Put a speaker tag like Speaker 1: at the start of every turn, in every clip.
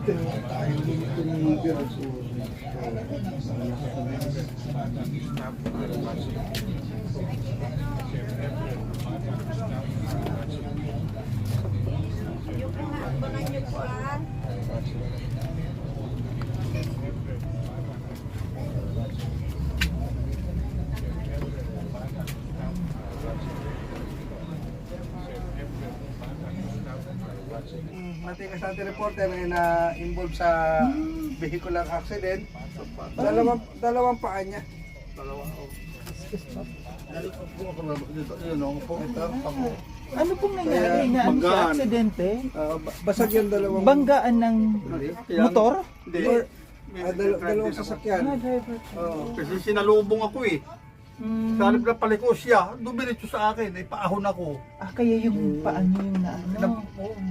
Speaker 1: Yung abangan niyo po ah.
Speaker 2: Matikas natin reporter ay na-involve sa vehicular accident. Dalawang paa niya.
Speaker 3: Ano pong nangyari na ano sa aksidente?
Speaker 2: Basag yung dalawang
Speaker 3: Banggaan ng motor? Or,
Speaker 2: dalawang sasakyan.
Speaker 3: driver.
Speaker 4: Kasi sinalubong ako eh.
Speaker 3: Hmm.
Speaker 4: Sa halip na paliko siya, dumiretso sa akin, ay paahon ako.
Speaker 3: Kaya yung paano yung na ano?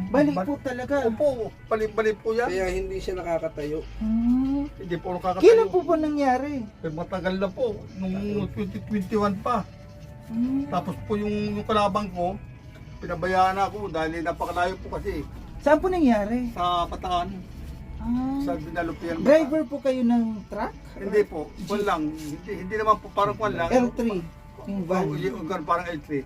Speaker 3: Balik po talaga.
Speaker 4: Opo, balik po yan.
Speaker 2: Kaya hindi siya nakakatayo.
Speaker 4: Hindi po nakakatayo.
Speaker 3: Kailan po ba nangyari?
Speaker 4: Matagal na po, nung 2021 pa. Tapos po yung kalabang ko, pinabayaan ako dahil napakalayo po kasi
Speaker 3: Saan po nangyari?
Speaker 4: sa Bataan, sa Binalupian.
Speaker 3: Driver po kayo ng truck?
Speaker 4: Hindi po, kwan lang. Hindi naman po parang kwan lang.
Speaker 3: L3? Yung van?
Speaker 4: Yung parang L3.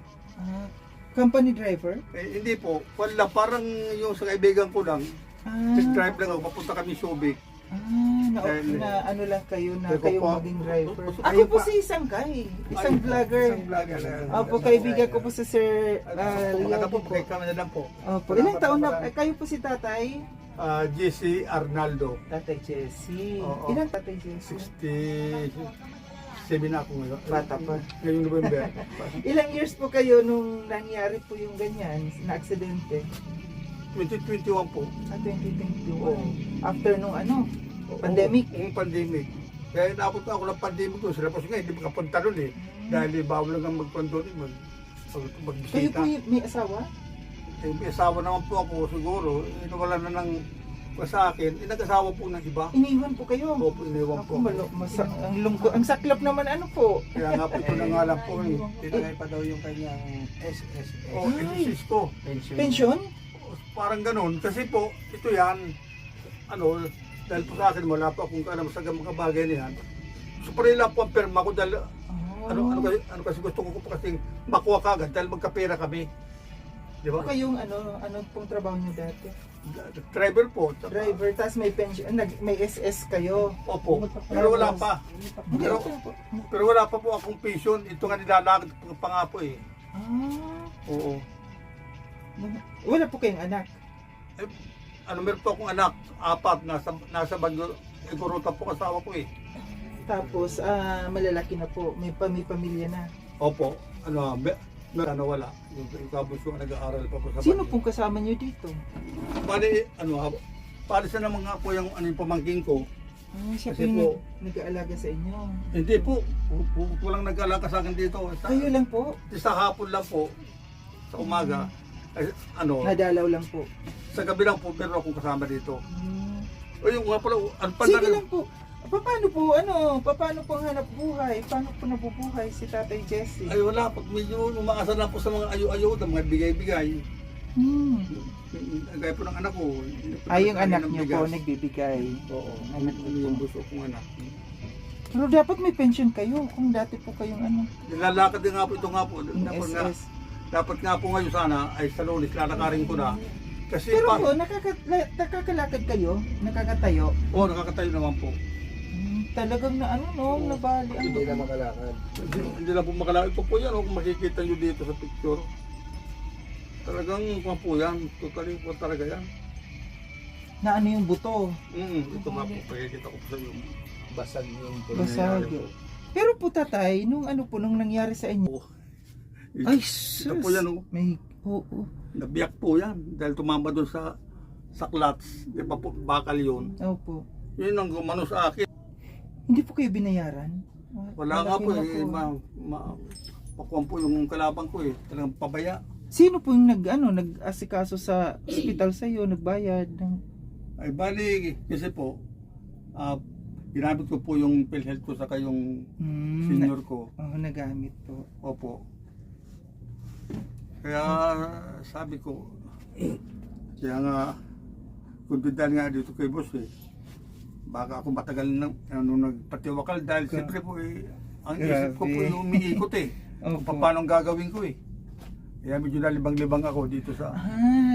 Speaker 3: Company driver?
Speaker 4: Hindi po, kwan lang. Parang yung sa kaibigan ko lang. Drive lang ako, papunta kami Subic.
Speaker 3: Na ano lang kayo na
Speaker 4: Ako
Speaker 3: kayo
Speaker 4: po.
Speaker 3: maging driver.
Speaker 4: Ako
Speaker 3: Ako po si isang guy, isang vlogger. Opo, kaibigan ko po si Sir
Speaker 4: Maganda po,
Speaker 3: Leopi po.
Speaker 4: kay kami na lang po.
Speaker 3: Opo, ilang taon na kayo po si tatay?
Speaker 4: JC Arnaldo.
Speaker 3: Tatay Jesse.
Speaker 4: Oo.
Speaker 3: Ilang tatay Jesse?
Speaker 4: 67 na ako ngayon.
Speaker 3: Bata pa.
Speaker 4: Ngayong November.
Speaker 3: Ilang years po kayo nung nangyari po yung ganyan na aksidente?
Speaker 4: 2021 po.
Speaker 3: 2021.
Speaker 4: Oo.
Speaker 3: After nung ano? Pandemic?
Speaker 4: Yung pandemic. Kaya naabot na ako ng pandemic doon. Sila po nga, hindi makapunta doon eh. Dahil bawal lang magpunta doon eh.
Speaker 3: Kayo
Speaker 4: Magbisita.
Speaker 3: po may asawa?
Speaker 4: Eh, may asawa naman po ako siguro. Wala na ng sa akin. Nag-asawa po ng iba.
Speaker 3: Iniwan po kayo?
Speaker 4: Opo, iniwan
Speaker 3: Ako,
Speaker 4: po.
Speaker 3: ang lungkot. Ang saklap naman ano po?
Speaker 4: Kaya nga po ito na nga lang po eh.
Speaker 2: Tinagay pa daw yung kanyang SSS.
Speaker 4: O, exercise ko.
Speaker 3: Pension?
Speaker 4: Parang ganun. Kasi po, ito yan. Ano, dahil po sa akin, wala po akong alam sa mga bagay na yan. So, parang lang po ang perma ko dahil ano kasi gusto ko po kasi makuha kagad dahil magkapera kami. Di ba?
Speaker 3: Kayong ano pong trabaho niyo dati?
Speaker 4: Driver po.
Speaker 3: Driver, tapos may pension, may SS kayo.
Speaker 4: Opo. Pero wala pa. Pero wala pa po akong pension. Ito nga nilalakad pa nga po eh. Oo.
Speaker 3: Wala po kayong anak?
Speaker 4: Meron po akong anak, 4, nasa Bagyo, Iguruta po kasama ko eh.
Speaker 3: Tapos, malalaki na po, may pamilya na.
Speaker 4: Opo, meron wala. Yung kabunso nag-aaral pa po sa
Speaker 3: Sino
Speaker 4: Bagyo.
Speaker 3: pong kasama niyo dito?
Speaker 4: Pali sa naman nga po yung pamangking ko.
Speaker 3: Siya po
Speaker 4: Kasi
Speaker 3: yung
Speaker 4: po,
Speaker 3: nag-aalaga sa inyo.
Speaker 4: hindi po, walang nag-alaka sa akin dito.
Speaker 3: Kayo lang po?
Speaker 4: Sa hapon lang po, sa umaga.
Speaker 3: Nadalaw lang po.
Speaker 4: Sa gabi lang po, pero akong kasama dito. O yung nga pala,
Speaker 3: Sige lang po. Paano po ang hanap buhay? Paano po nabubuhay si Tatay Jesse?
Speaker 4: Ay wala, pag medyo umaasa na po sa mga ayo-ayo, mga bigay-bigay. Gaya po ng anak ko.
Speaker 3: Yung anak niyo po nagbibigay.
Speaker 4: Oo,
Speaker 3: Anak niyo po.
Speaker 4: yung gusto kong anak.
Speaker 3: Pero dapat may pension kayo kung dati po kayong
Speaker 4: Nilalakad din nga po ito nga po.
Speaker 3: yung SS.
Speaker 4: Dapat nga po ngayon sana ay sa Lunes, lalakarin ko na. Kasi
Speaker 3: Pero po, nakakalakad kayo? Nakakatayo?
Speaker 4: Oo, nakakatayo naman po.
Speaker 3: Talagang nabali ang
Speaker 2: Hindi na makalakad.
Speaker 4: Hindi na po makalakad. Ito po yan, kung makikita nyo dito sa picture. Talagang kung po yan, totally po talaga yan.
Speaker 3: na yung buto.
Speaker 4: Ito nga po, makikita ko po sa iyo.
Speaker 2: Basag yung
Speaker 3: Basag. Pero po tatay, nung nangyari sa inyo. Ay,
Speaker 4: Ito po yan, oh.
Speaker 3: May,
Speaker 4: Nabiyak po yan dahil tumama doon sa clutch. Di ba po, bakal yun.
Speaker 3: Opo.
Speaker 4: Yun ang gumano sa akin.
Speaker 3: Hindi po kayo binayaran?
Speaker 4: Wala nga
Speaker 3: Malaki
Speaker 4: po
Speaker 3: na
Speaker 4: eh. Pakuha po yung kalabang ko eh. Talagang pabaya.
Speaker 3: Sino po yung nag-asikaso sa ospital sa iyo, nagbayad?
Speaker 4: Ay bali, kasi po, ginamit ko po yung PhilHealth ko sa kayong senior ko.
Speaker 3: Nagamit po.
Speaker 4: Opo. Kaya sabi ko, kaya nga, kundi dahil nga dito kay boss eh. Baka ako matagal na nagpatiwakal dahil siyempre po ang isip ko po yung umiikot eh.
Speaker 3: Opo.
Speaker 4: Paano ang gagawin ko eh. Kaya medyo nalibang-libang ako dito sa...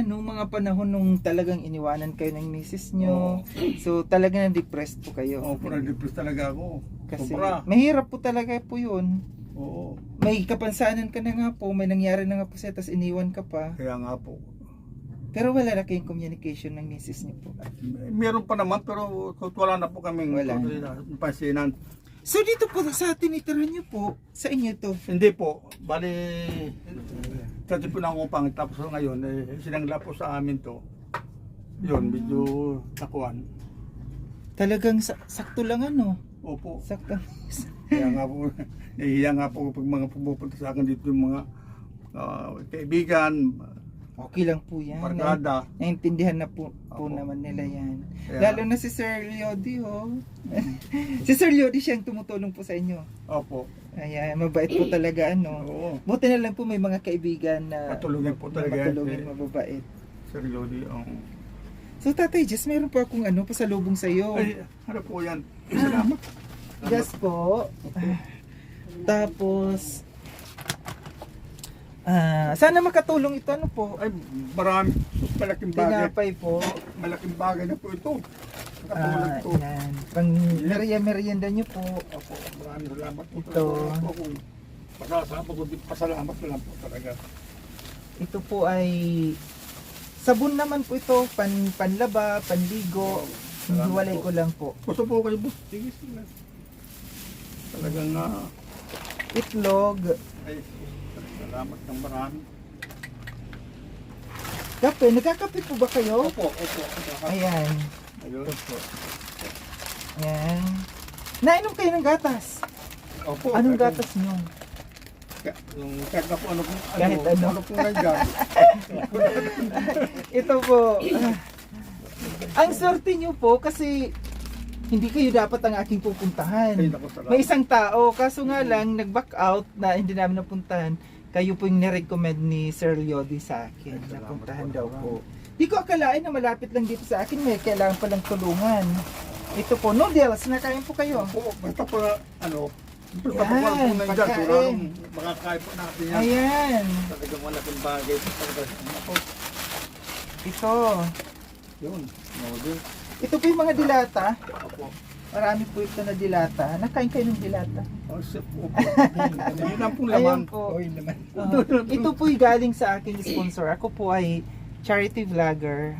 Speaker 3: Nung mga panahon nung talagang iniwanan kayo ng misis nyo, so talagang na-depressed po kayo.
Speaker 4: Oo, na-depress talaga ako.
Speaker 3: Kasi
Speaker 4: Sobra.
Speaker 3: mahirap po talaga po yun.
Speaker 4: Oo.
Speaker 3: May kapansanan ka na nga po, may nangyari na nga po sa'yo, tapos iniwan ka pa.
Speaker 4: Kaya nga po.
Speaker 3: Pero wala na kayong communication ng misis niyo po.
Speaker 4: Meron pa naman pero wala na po kaming
Speaker 3: Wala.
Speaker 4: pansinan.
Speaker 3: So dito po sa tinitirahan niyo po, sa inyo to.
Speaker 4: Hindi po. Bali, kasi po na upang tapos ngayon, sinangla po sa amin to. Yun, medyo nakuhan.
Speaker 3: Talagang sakto lang ano.
Speaker 4: Opo.
Speaker 3: Sakto.
Speaker 4: Kaya nga po, nahihiya nga po pag mga pumupunta sa akin dito yung mga kaibigan,
Speaker 3: Okay lang po yan.
Speaker 4: barkada.
Speaker 3: Naintindihan na po
Speaker 4: Opo.
Speaker 3: naman nila yan.
Speaker 4: Kaya-
Speaker 3: Lalo na si Sir Leody, oh. Si Sir Leody siyang tumutulong po sa inyo.
Speaker 4: Opo.
Speaker 3: Ayan, mabait po talaga, ano.
Speaker 4: Oo.
Speaker 3: Buti na lang po may mga kaibigan na
Speaker 4: Matulungin po
Speaker 3: na
Speaker 4: talaga.
Speaker 3: matulungin, mababait.
Speaker 4: Sir Lodi,
Speaker 3: So Tatay Jess, meron po akong pasalubong sa iyo.
Speaker 4: ay, ano po yan? Salamat.
Speaker 3: Gas po. Tapos, sana makatulong ito, ano po?
Speaker 4: Ay, marami. Malaking bagay.
Speaker 3: Tinapay po.
Speaker 4: Malaking bagay na po ito. Nakatulog po.
Speaker 3: Yan. Pang merienda nyo po.
Speaker 4: Opo, maraming salamat po.
Speaker 3: Ito.
Speaker 4: Opo, kung pasasama ko, pasalamat na lang po talaga.
Speaker 3: Ito po ay sabon naman po ito. Panlaba, panligo. Hiwalay ko lang po.
Speaker 4: Gusto po kayo, boss. Sige, sige. Talagang
Speaker 3: Itlog.
Speaker 4: ay, salamat ng marami.
Speaker 3: Kape. Nagkakape po ba kayo?
Speaker 4: Opo, opo.
Speaker 3: Ayan.
Speaker 4: Ayun.
Speaker 3: Ito po. Ayan. Nainom kayo ng gatas.
Speaker 4: Opo.
Speaker 3: Anong gatas nyo?
Speaker 4: Yung kahit na po ano kung
Speaker 3: Kahit ano.
Speaker 4: ano kung nandiyan.
Speaker 3: Ito po. Ang swerte nyo po kasi hindi kayo dapat ang aking pupuntahan.
Speaker 4: Ay, naku, salamat.
Speaker 3: May isang tao, kaso nga lang nag-back out na hindi namin napuntahan. Kayo po yung nirecommend ni Sir Leody sa akin.
Speaker 4: Ay, salamat
Speaker 3: Napuntahan
Speaker 4: po,
Speaker 3: daw
Speaker 4: salamat.
Speaker 3: po. Di ko akalain na malapit lang dito sa akin. May kailangan palang tulungan. Ito po, noodles. Nakain po kayo.
Speaker 4: Opo, basta po ano, basta po
Speaker 3: Yan,
Speaker 4: kung ano nandiyan,
Speaker 3: pagkain.
Speaker 4: sigurong makakain po natin yan.
Speaker 3: Ayan.
Speaker 4: Talagang malaking bagay po talaga. Ako,
Speaker 3: Ito.
Speaker 4: yun. No, din.
Speaker 3: Ito po yung mga dilata.
Speaker 4: Opo.
Speaker 3: Marami po ito na dilata. Nakain kayo ng dilata.
Speaker 4: Oh, sip, opo. Yun lang pong laman.
Speaker 3: Ayan po. Ito po yung galing sa aking sponsor. Ako po ay charity vlogger.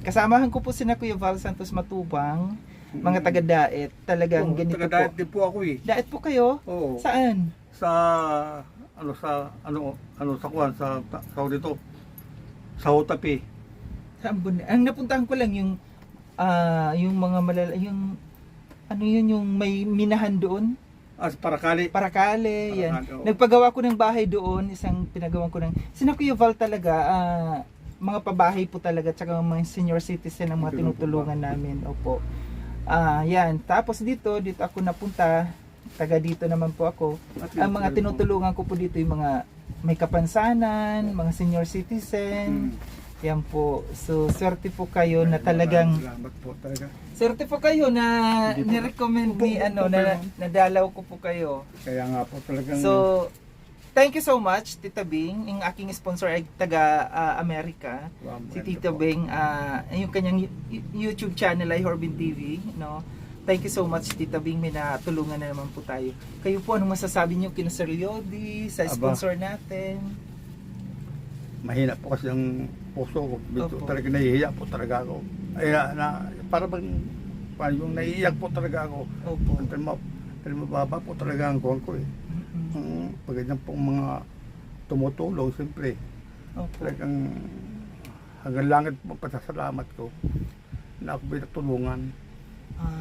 Speaker 3: Kasamahan ko po sina Kuya Val Santos Matubang, mga taga-daet. Talagang
Speaker 4: Oo,
Speaker 3: ganito
Speaker 4: taga-diet
Speaker 3: po.
Speaker 4: din po ako eh.
Speaker 3: Daet po kayo?
Speaker 4: Oo.
Speaker 3: Saan?
Speaker 4: Sa kuwan, sa tawag dito. Sa Hotapi.
Speaker 3: Saan po? Ang napuntahan ko lang yung mga yung may minahan doon.
Speaker 4: Sa Paracali.
Speaker 3: Parakale, yan.
Speaker 4: Parakale, oo.
Speaker 3: Nagpagawa ko ng bahay doon, isang pinagawa ko ng sina Kuya Val talaga, mga pabahay po talaga, tsaka mga senior citizen ang mga tinutulungan namin. Opo. Yan. Tapos dito ako napunta, taga dito naman po ako. Ang mga tinutulungan ko po dito yung mga may kapansanan, mga senior citizen. Yan po. So, swerte po kayo na talagang
Speaker 4: Salamat po talaga.
Speaker 3: swerte po kayo na ni-recommend ni na nadalaw ko po kayo.
Speaker 4: Kaya nga po talagang...
Speaker 3: So, thank you so much, Tita Bing. Yung aking sponsor ay taga Amerika. Si Tita Bing, yung kanyang YouTube channel ay Horbin TV, no? Thank you so much, Tita Bing. May natulungan na naman po tayo. Kayo po, anong masasabi niyo kina Sir Leody, sa sponsor natin?
Speaker 4: Mahina po kasi ang puso ko. Dito
Speaker 3: Opo.
Speaker 4: talaga nahihiya po talaga ako. Ay, para bang yung nahihiyak po talaga ako.
Speaker 3: Opo.
Speaker 4: Dahil mababa po talaga ang kuhan ko eh. Pag ganyan pong mga tumutulong, siyempre,
Speaker 3: Opo.
Speaker 4: talagang hanggang langit po pasasalamat ko na ako pinatulungan.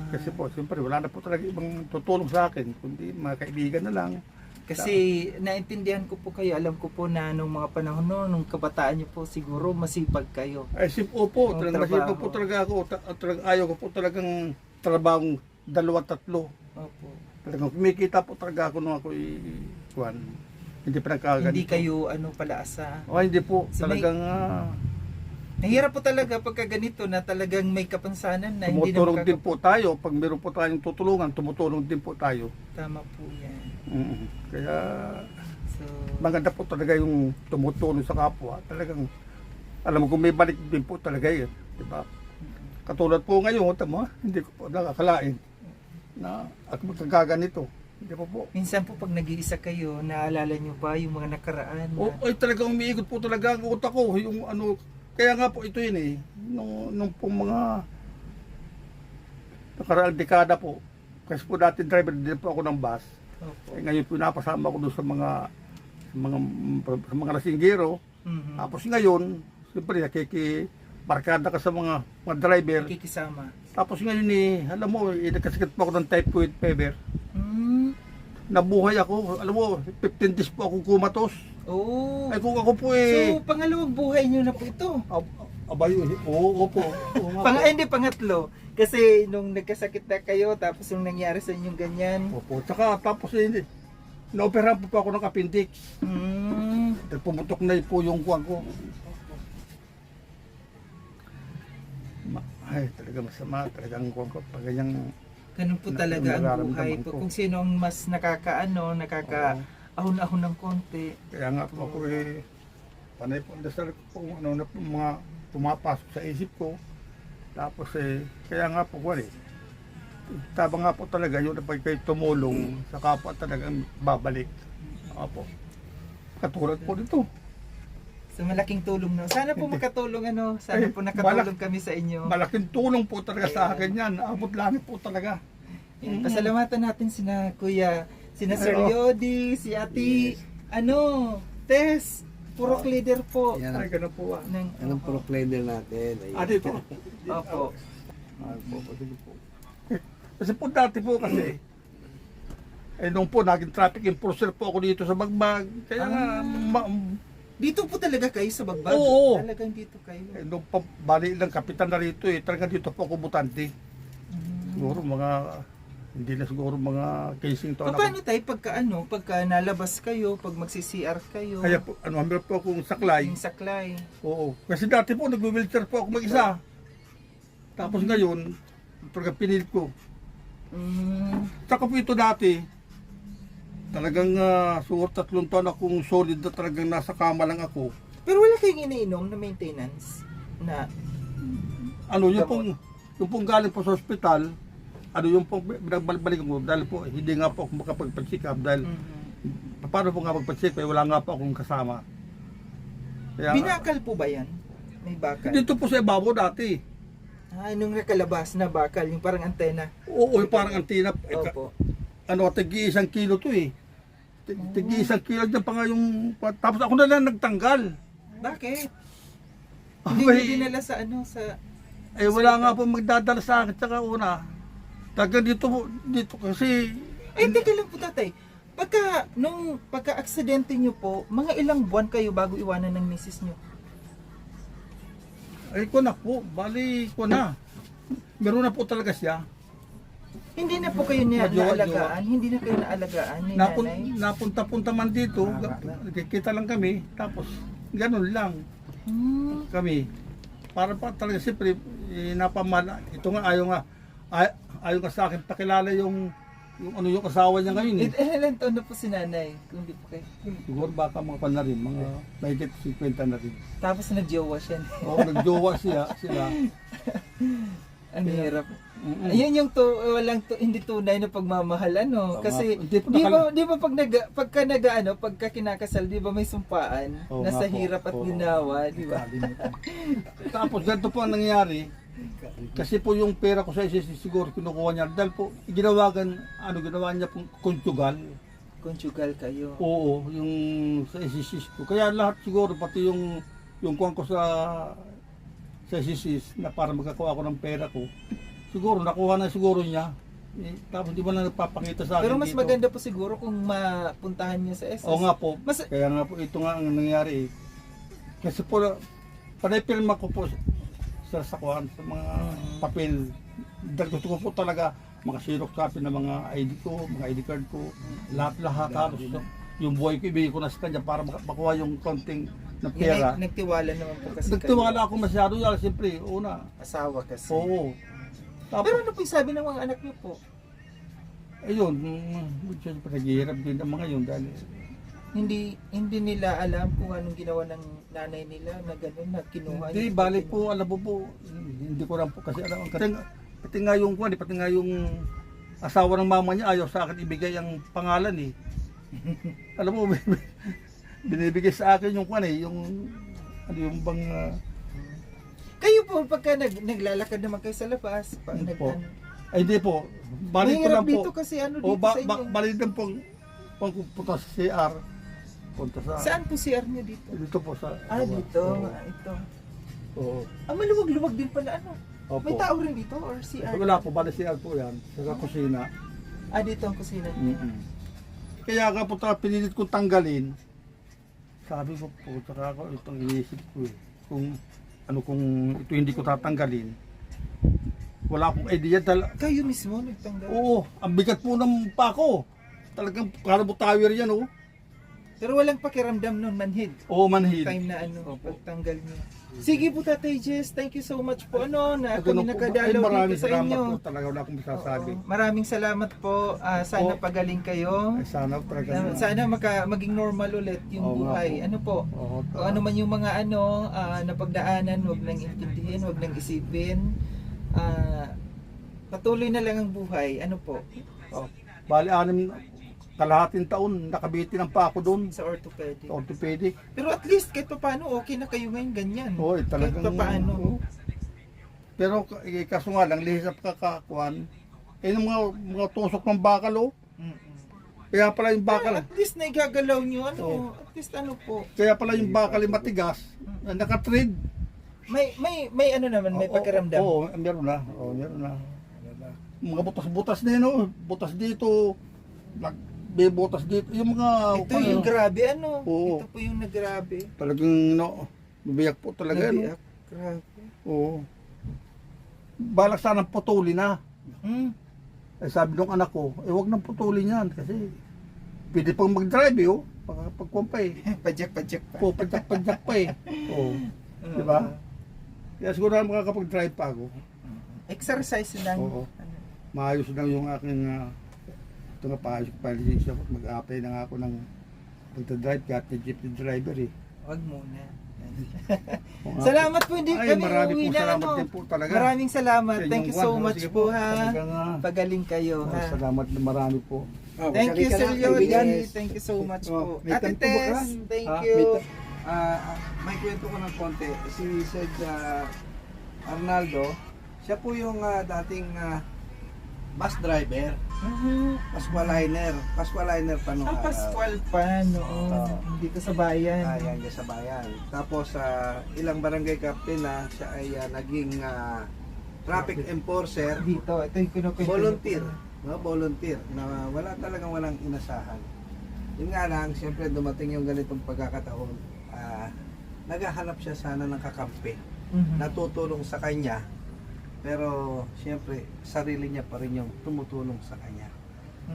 Speaker 4: Kasi po, siyempre, wala na po talaga ibang tutulong sa akin, kundi mga kaibigan na lang.
Speaker 3: Kasi naintindihan ko po kayo, alam ko po na nung mga panahon noon, nung kabataan niyo po siguro masipag kayo.
Speaker 4: Ay, opo,
Speaker 3: Ang
Speaker 4: talagang
Speaker 3: trabaho.
Speaker 4: masipag po talaga ako. Ayaw ko po talagang trabahong 2-3.
Speaker 3: Opo.
Speaker 4: Talagang kumikita po talaga ako nung ako kuhan. Hindi pa nagkaganito.
Speaker 3: Hindi kayo palaasa.
Speaker 4: O hindi po,
Speaker 3: So, may-
Speaker 4: talagang
Speaker 3: Nahirap po talaga pagka ganito na talagang may kapansanan na hindi na
Speaker 4: Tumutulong din po tayo. Pag meron po tayong tutulungan, tumutulong din po tayo.
Speaker 3: Tama po yan.
Speaker 4: Kaya
Speaker 3: So,
Speaker 4: maganda po talaga yung tumutulong sa kapwa. Talagang, alam mo kung may balik din po talaga yun. Diba? Katulad po ngayon, tama, hindi ko po nakakalain na at magkagaganito. Hindi po.
Speaker 3: minsan po pag nag-iisa kayo, naalala nyo ba yung mga nakaraan? Na,
Speaker 4: Ay talagang umiikot po talaga ang utak ko. Yung ano, kaya nga po ito yun eh. Nung pong mga nakaraang dekada po. Kasi po dati driver din po ako ng bus.
Speaker 3: Opo.
Speaker 4: Ngayon po napasama ko doon sa mga lasinggero.
Speaker 3: Mhm.
Speaker 4: Tapos ngayon, siyempre nakikibarkada ka sa mga driver.
Speaker 3: Nakikisama.
Speaker 4: Tapos ngayon alam mo, nagkasakit po ako ng typhoid fever.
Speaker 3: Mm.
Speaker 4: Nabuhay ako, alam mo, 15 days po ako kumatos.
Speaker 3: Oh.
Speaker 4: Ay kung ako po eh,
Speaker 3: So, pangalawang buhay nyo na po ito.
Speaker 4: abay, oo po. Oo nga po.
Speaker 3: Hindi, pangatlo. Kasi nung nagkasakit na kayo, tapos nung nangyari sa inyong ganyan.
Speaker 4: Opo, tsaka tapos na-operahan po ako ng appendix. Dahil pumutok na po yung kuwang ko. Ay, talaga masama, talagang kuwang ko. Pag ganyang,
Speaker 3: Ganun po talaga ang
Speaker 4: nararamdaman
Speaker 3: buhay.
Speaker 4: ko.
Speaker 3: Kung sino ang mas nakakaahon-ahon ng konti.
Speaker 4: kaya nga po ako panay po ang dasal ko kung ano na po mga pumapasok sa isip ko. Tapos kaya nga po ko taba nga po talaga yun na pag kayo tumulong sa kapwa talagang babalik. Opo. Katulad po dito.
Speaker 3: So malaking tulong no. Sana po makatulong sana po nakatulong kami sa inyo.
Speaker 4: Malaking tulong po talaga sa akin yan. Abot langit po talaga.
Speaker 3: Yan, pasalamatan natin sina Kuya, sina Sir
Speaker 4: Oo.
Speaker 3: Yodi, si Ate, Tess, puro leader po.
Speaker 2: Yan
Speaker 4: Ay, ganun po.
Speaker 2: Anong proclaimer natin? Ayun.
Speaker 4: Dito.
Speaker 3: Opo.
Speaker 4: Sige po. Kasi po dati po kasi, nung po naging traffic enforcer po ako dito sa Bagbag. Kaya nga,
Speaker 3: Dito po talaga kayo sa Bagbag?
Speaker 4: Oo.
Speaker 3: Talagang dito kayo.
Speaker 4: nung bali lang kapitan na rito talagang dito po ako butante. Siguro hindi na siguro mga casing to.
Speaker 3: Paano tayo pagka nalabas kayo, pag magsi-CR kayo?
Speaker 4: Kaya po, meron po akong saklay.
Speaker 3: Yung saklay.
Speaker 4: Oo. Kasi dati po, nag-wheelchair po ako mag-isa. Tapos ngayon, talagang pinilit ko. Saka po ito dati, talagang siguro 3 taon akong solid na talagang nasa kama lang ako.
Speaker 3: Pero wala kayong iniinom na maintenance? Na,
Speaker 4: Yung pong galing po sa ospital, yung pong binagbalik ko dahil po hindi nga po ako makapagpa-check up dahil paano po nga magpa-check up, wala nga po akong kasama. Kaya,
Speaker 3: binakal po ba yan? May bakal?
Speaker 4: dito po sa ibabaw dati.
Speaker 3: Nung nakalabas na bakal, yung parang antena.
Speaker 4: Oo, parang antina.
Speaker 3: Opo.
Speaker 4: Tigi 1 kilo to eh. Tigi 1 kilo dyan pa nga yung... Tapos ako na lang nagtanggal.
Speaker 3: Bakit?
Speaker 4: Ah,
Speaker 3: Hindi
Speaker 4: may-
Speaker 3: nyo dinala sa sa...
Speaker 4: Wala nga po magdadala sa akin. Saka una, taga dito kasi...
Speaker 3: Ay, teka lang po tatay. Pagka-aksidente nyo po, mga ilang buwan kayo bago iwanan ng misis nyo?
Speaker 4: Ko na po, bali ko na. Meron na po talaga siya.
Speaker 3: Hindi na po kayo niya
Speaker 4: Madyowa,
Speaker 3: naalagaan? Hindi na kayo naalagaan ni nanay?
Speaker 4: Napunta-punta man dito, nagkikita lang kami, tapos ganun lang kami. Para pa talaga siyempre, napamala. Ito nga, ayaw nga sa akin pakilala yung asawa niya ngayon eh.
Speaker 3: Ilan taon na po si nanay? Kung di po kayo.
Speaker 4: Siguro baka mga pa na rin, mga mahigit 50 na rin.
Speaker 3: Tapos nagjowa siya.
Speaker 4: Oo, nagjowa sila.
Speaker 3: Ang hirap. Ayun yung hindi tunay na pagmamahal kasi
Speaker 4: Hindi po
Speaker 3: di ba pagka kinakasal, di ba may sumpaan
Speaker 4: Oo
Speaker 3: na
Speaker 4: nga
Speaker 3: sa
Speaker 4: po.
Speaker 3: hirap at
Speaker 4: Oo.
Speaker 3: ginawa, di ba?
Speaker 4: Tapos ganito po ang nangyari. Kasi po yung pera ko sa SSC siguro kinukuha niya dahil po ginawa niya pong conjugal.
Speaker 3: Conjugal kayo.
Speaker 4: Oo, yung sa SSC ko. Kaya lahat siguro pati yung kuwan ko sa SSC na para magkakuha ako ng pera ko. Siguro nakuha na siguro niya. Tapos di ba na nagpapakita sa akin
Speaker 3: Pero mas
Speaker 4: dito.
Speaker 3: maganda po siguro kung mapuntahan niyo sa SS.
Speaker 4: Oo nga po.
Speaker 3: Mas
Speaker 4: Kaya nga po ito nga ang nangyari. Kasi po panay-pirma ko po sa sakuan sa mga papel. Dahil gusto ko po talaga makaxerox copy ng mga ID ko, mga ID card ko, lahat halos yung buhay ko ibigay ko na sa kanya para makuha yung konting ng pera.
Speaker 3: Nagtiwala naman po kasi
Speaker 4: Nagtiwala ako masyado dahil siyempre, una.
Speaker 3: Asawa kasi.
Speaker 4: Oo. Tapos,
Speaker 3: Pero ano po yung sabi ng mga anak niyo po?
Speaker 4: ayun, siyempre naghihirap din ang mga yun dahil
Speaker 3: Hindi nila alam kung anong ginawa ng nanay nila na gano'n, na kinuha.
Speaker 4: hindi, balik po, alam mo po, hindi ko lang po kasi alam. Pati nga yung kwan, pati nga yung asawa ng mama niya ayaw sa akin ibigay ang pangalan eh. Alam mo, binibigay sa akin yung kwan eh, yung ano yung bang
Speaker 3: Kayo po, pagka naglalakad naman kayo sa labas, pag
Speaker 4: Hindi
Speaker 3: nag
Speaker 4: po. Ay hindi po, balik ko
Speaker 3: mahirap
Speaker 4: lang
Speaker 3: dito
Speaker 4: po.
Speaker 3: kasi ano
Speaker 4: O
Speaker 3: dito sa inyo.
Speaker 4: balik din po punta sa CR. Punta sa
Speaker 3: Saan po CR niyo dito?
Speaker 4: dito po sa
Speaker 3: Dito.
Speaker 4: Oo.
Speaker 3: Ito.
Speaker 4: Oo.
Speaker 3: Maluwag-luwag din pala ano.
Speaker 4: Opo.
Speaker 3: May tao rin dito or CR?
Speaker 4: Wala po, balik CR po yan. Sa kusina.
Speaker 3: Dito ang kusina.
Speaker 4: Kaya nga po pinilit kong tanggalin. Sabi ko po, saka ako itong iniisip ko eh. Kung ito hindi ko tatanggalin. Wala akong idea
Speaker 3: Kayo mismo nagtanggal?
Speaker 4: Oo, ang bigat po ng pako. Talagang karabo tower yan oh.
Speaker 3: Pero walang pakiramdam nun, manhid.
Speaker 4: Oo, manhid.
Speaker 3: Time na
Speaker 4: Opo.
Speaker 3: pagtanggal niyo. Sige po Tatay Jess, thank you so much po na
Speaker 4: Ganun
Speaker 3: kami
Speaker 4: po.
Speaker 3: nakadalaw
Speaker 4: Maraming
Speaker 3: dito sa
Speaker 4: salamat
Speaker 3: inyo.
Speaker 4: po. Talaga wala akong masasabi.
Speaker 3: Maraming salamat po. Sana
Speaker 4: Opo.
Speaker 3: pagaling kayo.
Speaker 4: Ay, sana talaga.
Speaker 3: Sana maging normal ulit yung
Speaker 4: Oo nga
Speaker 3: buhay.
Speaker 4: po.
Speaker 3: Ano po?
Speaker 4: Oo,
Speaker 3: O ano man yung mga napagdaanan, wag nang intindihin, wag nang isipin. Patuloy na lang ang buhay. Ano po?
Speaker 4: Oh, bali, kalahating taon, nakabitin ang pako doon.
Speaker 3: Sa orthopedic.
Speaker 4: Orthopedic.
Speaker 3: Pero at least kahit paano okay na kayo ngayon ganyan.
Speaker 4: Oo, talagang.
Speaker 3: Kahit paano.
Speaker 4: Oo. Pero kaso nga lang, lihis sa pagkakakuan, yung mga tusok ng bakal oh. Kaya pala yung bakal,
Speaker 3: At least naigagalaw nyo. Ano?
Speaker 4: Oo.
Speaker 3: At least ano po.
Speaker 4: kaya pala yung bakal yung matigas, nakatread.
Speaker 3: May ano naman, may pakiramdam.
Speaker 4: Oo, meron na. Oo, meron na. Mga butas-butas din oh. Butas dito. May butas dito. Yung mga
Speaker 3: Ito yung grabe ano.
Speaker 4: Oo.
Speaker 3: Ito po yung nagrabe.
Speaker 4: talagang bibiyak po talaga no.
Speaker 3: Nabiyak. Grabe.
Speaker 4: Oo. Balak sanang putulin na. Eh sabi ng anak ko, wag nang putulin yan kasi pwede pang mag-drive eh oh. Pagkuhan pa eh.
Speaker 3: Padyak-padyak pa.
Speaker 4: Oo, padyak-padyak pa eh. Oo. Di ba? Kaya siguro na makakapag-drive pa ako.
Speaker 3: Exercise lang.
Speaker 4: Oo.
Speaker 3: Ano.
Speaker 4: Maayos lang yung aking ito nga paayos ko pa lisensya. Mag-apply na nga ako ng pagta-drive kahit na jeepney driver eh.
Speaker 3: Wag muna.
Speaker 4: Oo nga.
Speaker 3: Salamat po, hindi
Speaker 4: Ay,
Speaker 3: kami
Speaker 4: marami
Speaker 3: uuwi
Speaker 4: pong
Speaker 3: na
Speaker 4: salamat
Speaker 3: ano.
Speaker 4: din po talaga.
Speaker 3: Maraming salamat.
Speaker 4: Sa
Speaker 3: Thank you
Speaker 4: inyong
Speaker 3: so
Speaker 4: kwan.
Speaker 3: much
Speaker 4: Sige
Speaker 3: po ha.
Speaker 4: Talagang,
Speaker 3: Pagaling kayo ha.
Speaker 4: salamat na marami po.
Speaker 3: Thank you Sir Yodi. Thank you so much po.
Speaker 2: May
Speaker 3: Ate
Speaker 2: tanto ba ka?
Speaker 3: Tess, thank
Speaker 4: Ah,
Speaker 3: you.
Speaker 2: May kwento ko ng konti. Si Sir Arnaldo, siya po yung dating bus driver, Pasqualiner pa nung
Speaker 3: Ang
Speaker 2: araw.
Speaker 3: Pascual pa noon.
Speaker 2: Oo.
Speaker 3: Dito sa bayan.
Speaker 2: Yan dyan sa bayan. Tapos ilang barangay captain na siya ay naging traffic enforcer,
Speaker 3: Dito, ito yung kinukwento.
Speaker 2: volunteer, no? Volunteer na walang inasahan. Yun nga lang, siyempre dumating yung ganitong pagkakataon, naghahanap siya sana ng kakampi, natutulong sa kanya, pero siyempre sarili niya pa rin yung tumutulong sa kanya.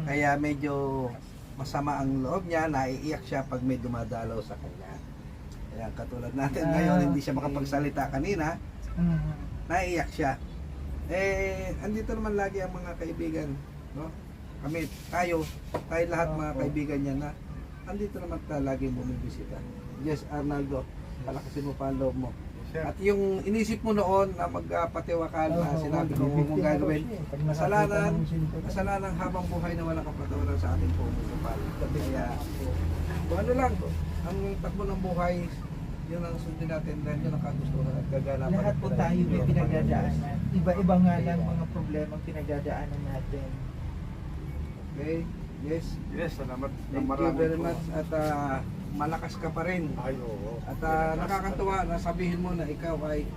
Speaker 2: Kaya medyo masama ang loob niya, naiiyak siya pag may dumadalaw sa kanya. Kaya katulad natin ngayon, hindi siya makapagsalita kanina, naiiyak siya. Andito naman lagi ang mga kaibigan, no? Kami, tayo lahat mga kaibigan niya na andito naman lagi bumibisita. Yes, Arnaldo, palakasin mo pa ang loob mo. At yung inisip mo noon na magpatiwakal na sinabi ko huwag mong gagawin, kasalanan habang buhay na walang kapatawaran sa ating pumupal. Kaya, kung ano lang, ang takbo ng buhay, yun ang sundin natin dahil yun ang kagustuhan at gaganapan.
Speaker 3: Lahat po tayo may pinagdadaanan. Iba-iba nga lang mga problema ang pinagdadaanan natin.
Speaker 2: Okay? Yes.
Speaker 4: Yes, salamat.
Speaker 2: Thank you very much. At malakas ka pa rin.
Speaker 4: Ay, oo.
Speaker 2: At nakakatuwa na sabihin mo na ikaw ay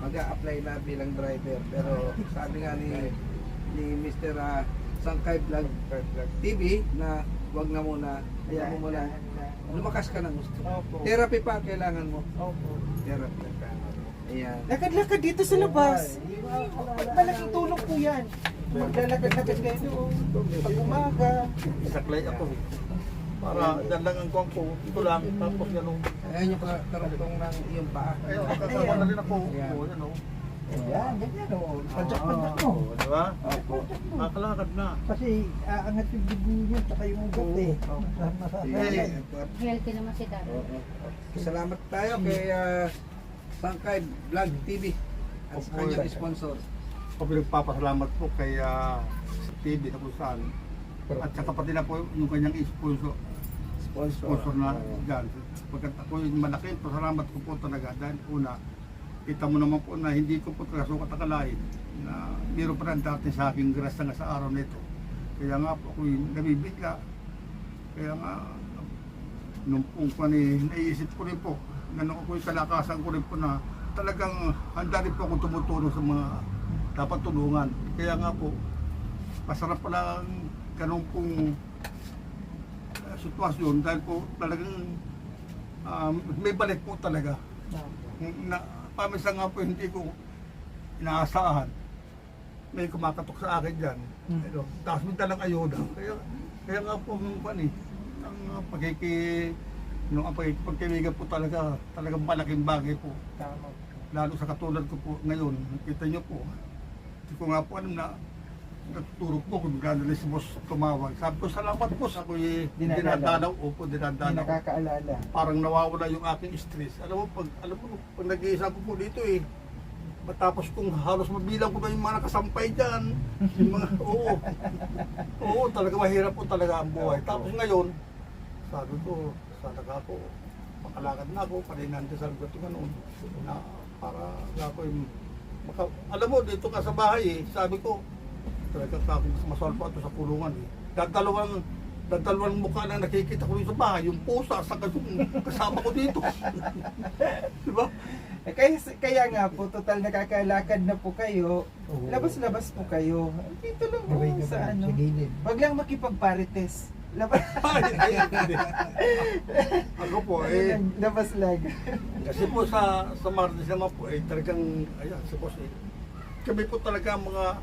Speaker 2: mag-a-apply na bilang driver. Pero sabi nga ni Mr. Sangkay Vlog TV na wag na muna, kaya mo muna lumakas ka ng gusto.
Speaker 3: Opo.
Speaker 2: Therapy pa ang kailangan mo.
Speaker 3: Opo.
Speaker 2: Therapy. Ayan.
Speaker 3: Lakad-lakad dito sa labas. Malaking tulong po yan. Maglalakad-lakad kayo doon. Pag umaga.
Speaker 4: Saklay ako. Para dyan lang ang kuwan ko. Ito lang, tapos gano'n.
Speaker 2: Ayan yung karugtong ng iyong paa.
Speaker 4: Ayun, kakawa na rin ako.
Speaker 2: Ayan.
Speaker 4: Oo, yan o.
Speaker 5: Yan, ganyan o. Padyak-padyak mo.
Speaker 4: Oo, di ba?
Speaker 2: Opo.
Speaker 4: Kakalakad na.
Speaker 5: Kasi aangat yung dugo niya, tsaka yung ugat eh.
Speaker 2: Eh,
Speaker 1: Healthy naman si Dad.
Speaker 2: salamat tayo kay Sangkay Vlog TV at sa kanyang sponsor.
Speaker 4: Ako pinagpapasalamat po kay sa TV na kung saan. At saka pati na po yung kanyang sponsor na dyan. Pagkat ako yung malaki, pasalamat ko po talaga. Dahil una, kita mo naman po na hindi ko po talaga sukat akalain na meron pa rin dati sa aking grasa nga sa araw nito. Kaya nga po ako yung nabibigla. Kaya nga, nung pong naiisip ko rin po, na nung ako yung kalakasan ko rin po na talagang handa rin po akong tumutulong sa mga dapat tulungan. Kaya nga po, masarap pala ang ganun pong sitwasyon dahil po talagang may balik po talaga. Na, paminsan nga po hindi ko inaasahan. May kumakatok sa akin dyan. Tapos may talang ayuda. Kaya nga po ang pagkikipagkaibigan po talagang malaking bagay po. Lalo sa katulad ko po ngayon, kita nyo po, hindi ko nga po alam na nagtuturo po kung gano'n si boss tumawag. Sabi ko, salamat boss, ako'y dinadalaw. Opo,
Speaker 3: Hindi
Speaker 4: dinadalaw.
Speaker 3: nakakaalala.
Speaker 4: Parang nawawala yung aking stress. Alam mo, pag nag-iisa ko po dito eh, matapos kung halos mabilang ko na yung mga nakasampay dyan, yung mga, oo, talaga mahirap po talaga ang buhay. Tapos ngayon, sabi ko, sana ka ako, makalakad na ako, paninandasal ko ito gano'n, na para ako yung, alam mo, dito ka sa bahay eh, sabi ko, talagang ako maswal po ito sa kulungan eh. Dadalawang mukha na nakikita ko rin sa bahay, yung pusa sa kasama ko dito. Diba?
Speaker 3: Kaya nga po, total nakakalakad na po kayo, labas-labas po kayo. Dito lang po sa ano.
Speaker 5: Sa gilid.
Speaker 3: Wag lang makipag-parites. Labas.
Speaker 4: Hindi. Ako po eh,
Speaker 3: Labas lang.
Speaker 4: kasi po sa Martes naman po eh, talagang, ayan, si boss eh, kami po talaga mga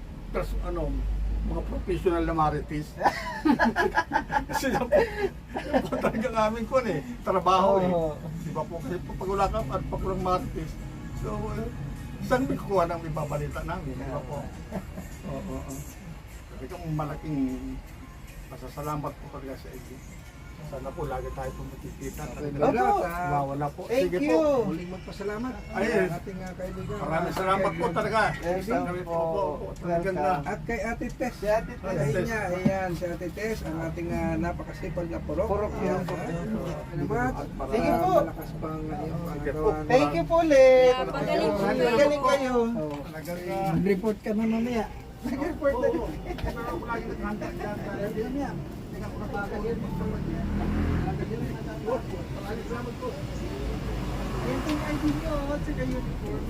Speaker 4: mga professional na marites. Kasi yan po talagang amin ko eh, trabaho eh.
Speaker 3: Oo.
Speaker 4: Diba po, kasi po pag wala ka at pag walang marites, so saan may kukuha ng ibabalita namin, diba po? Oo. Talagang malaking pasasalamat po talaga sa inyo. Sana po lagi tayo po makikita.
Speaker 3: Opo.
Speaker 4: Wala po.
Speaker 3: Thank
Speaker 4: Sige
Speaker 3: you.
Speaker 4: po.
Speaker 2: Muling magpasalamat
Speaker 4: Ayun.
Speaker 2: sa ating kaibigan.
Speaker 4: Maraming salamat po talaga.
Speaker 3: Welcome po.
Speaker 4: Talagang
Speaker 3: Welcome.
Speaker 2: At kay Ate Tess.
Speaker 3: Si Ate Tess.
Speaker 2: Ay niya, ayan, si Ate Tess, ang ating napakasipag na purok.
Speaker 3: Purok
Speaker 2: Ayan,
Speaker 3: yun po.
Speaker 2: salamat.
Speaker 3: Sige po.
Speaker 2: Malakas pang iyong
Speaker 4: Sige po.
Speaker 2: pangagawa.
Speaker 3: Thank you po ulit.
Speaker 1: Pagaling po.
Speaker 3: Magaling kayo.
Speaker 4: Talagang
Speaker 5: Mag-report ka na mamaya.
Speaker 3: Nag-report na rin. Ayun po yung ID nyo. Sa kayo uniform.